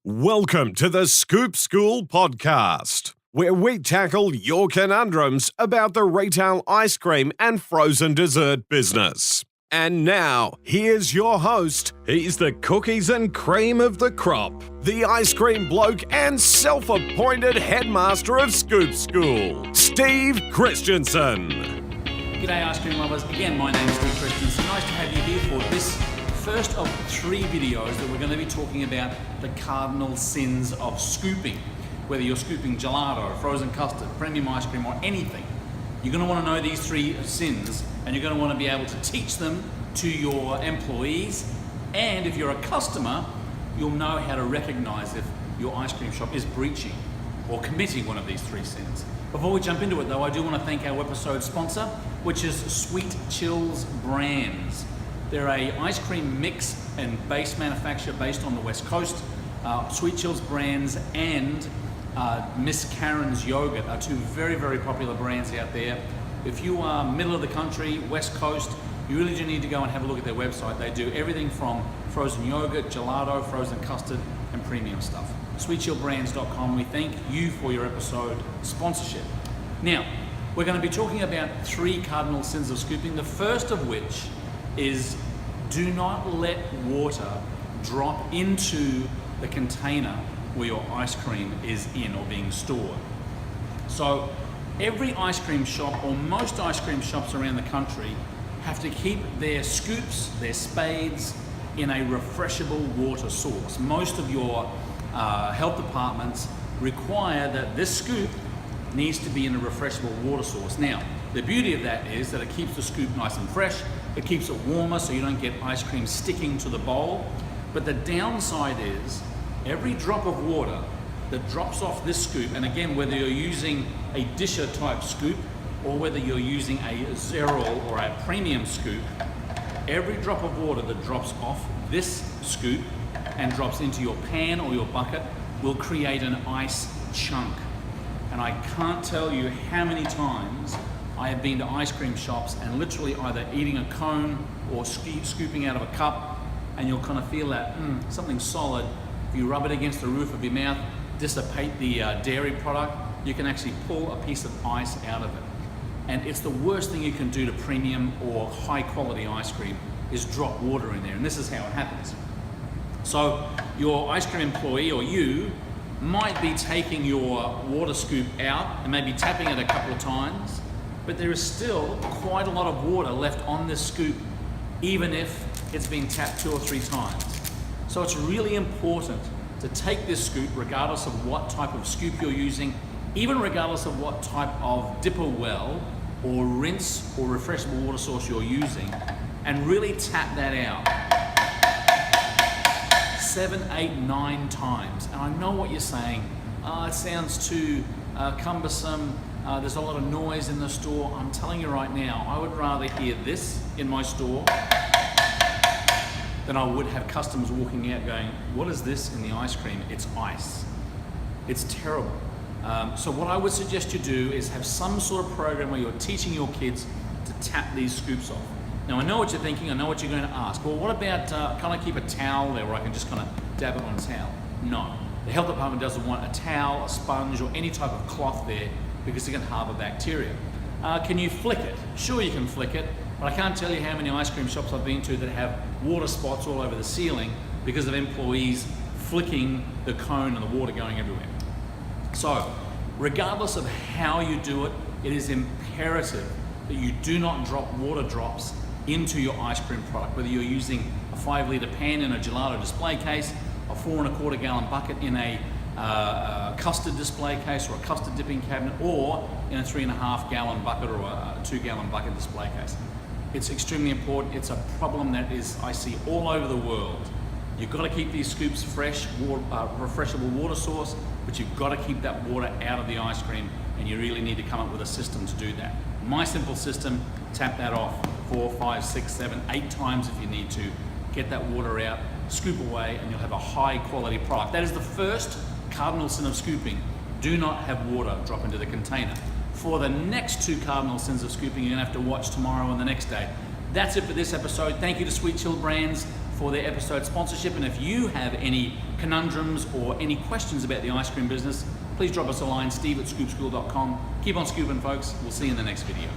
Welcome to the Scoop School podcast, where we tackle your conundrums about the retail ice cream and frozen dessert business. And now, here's your host. He's the cookies and cream of the crop, the ice cream bloke and self-appointed headmaster of Scoop School, Steve Christensen. G'day ice cream lovers, again my name is Steve Christensen. Nice to have you here for this first of 3 videos that we're going to be talking about the cardinal sins of scooping. Whether you're scooping gelato, frozen custard, premium ice cream or anything, you're going to want to know these 3 sins and you're going to want to be able to teach them to your employees, and if you're a customer, you'll know how to recognize if your ice cream shop is breaching or committing one of these 3 sins. Before we jump into it though, I do want to thank our episode sponsor, which is Sweet Chills Brands. They're a ice cream mix and base manufacturer based on the West Coast. Sweet Chills Brands and Miss Karen's Yogurt are 2 very, very popular brands out there. If you are middle of the country, West Coast, you really do need to go and have a look at their website. They do everything from frozen yogurt, gelato, frozen custard, and premium stuff. SweetChillBrands.com. We thank you for your episode sponsorship. Now, we're going to be talking about 3 cardinal sins of scooping, the first of which is do not let water drop into the container where your ice cream is in or being stored. So every ice cream shop, or most ice cream shops around the country, have to keep their scoops, their spades, in a refreshable water source. Most of your health departments require that this scoop needs to be in a refreshable water source. Now, the beauty of that is that it keeps the scoop nice and fresh, it keeps it warmer so you don't get ice cream sticking to the bowl. But the downside is every drop of water that drops off this scoop, and again, whether you're using a disher type scoop or whether you're using a Zeril or a premium scoop, every drop of water that drops off this scoop and drops into your pan or your bucket will create an ice chunk. And I can't tell you how many times I have been to ice cream shops and literally either eating a cone or scooping out of a cup, and you'll kind of feel that something solid. If you rub it against the roof of your mouth, dissipate the dairy product, you can actually pull a piece of ice out of it. And it's the worst thing you can do to premium or high quality ice cream is drop water in there, and this is how it happens. So your ice cream employee or you might be taking your water scoop out and maybe tapping it a couple of times, but there is still quite a lot of water left on this scoop, even if it's been tapped 2 or 3 times. So it's really important to take this scoop, regardless of what type of scoop you're using, even regardless of what type of dipper well or rinse or refreshable water source you're using, and really tap that out 7, 8, 9 times. And I know what you're saying, it sounds too cumbersome, there's a lot of noise in the store. I'm telling you right now, I would rather hear this in my store than I would have customers walking out going, what is this in the ice cream? It's ice. It's terrible. So what I would suggest you do is have some sort of program where you're teaching your kids to tap these scoops off. Now I know what you're thinking, I know what you're going to ask. Well, what about, can I keep a towel there where I can just kind of dab it on a towel? No. The health department doesn't want a towel, a sponge, or any type of cloth there because it can harbor bacteria. Can you flick it? Sure you can flick it, but I can't tell you how many ice cream shops I've been to that have water spots all over the ceiling because of employees flicking the cone and the water going everywhere. So, regardless of how you do it, it is imperative that you do not drop water drops into your ice cream product, whether you're using a 5-litre pan in a gelato display case, a 4 1/4 gallon bucket in a custard display case or a custard dipping cabinet, or in a 3 1/2 gallon bucket or a 2 gallon bucket display case. It's extremely important. It's a problem that I see all over the world. You've got to keep these scoops fresh, refreshable water source, but you've got to keep that water out of the ice cream, and you really need to come up with a system to do that. My simple system, tap that off 4, 5, 6, 7, 8 times if you need to. Get that water out, scoop away, and you'll have a high quality product. That is the first cardinal sin of scooping. Do not have water drop into the container. For the next 2 cardinal sins of scooping, you're gonna have to watch tomorrow and the next day. That's it for this episode. Thank you to Sweet Chill Brands for their episode sponsorship. And if you have any conundrums or any questions about the ice cream business, please drop us a line, steve@scoopschool.com. Keep on scooping, folks. We'll see you in the next video.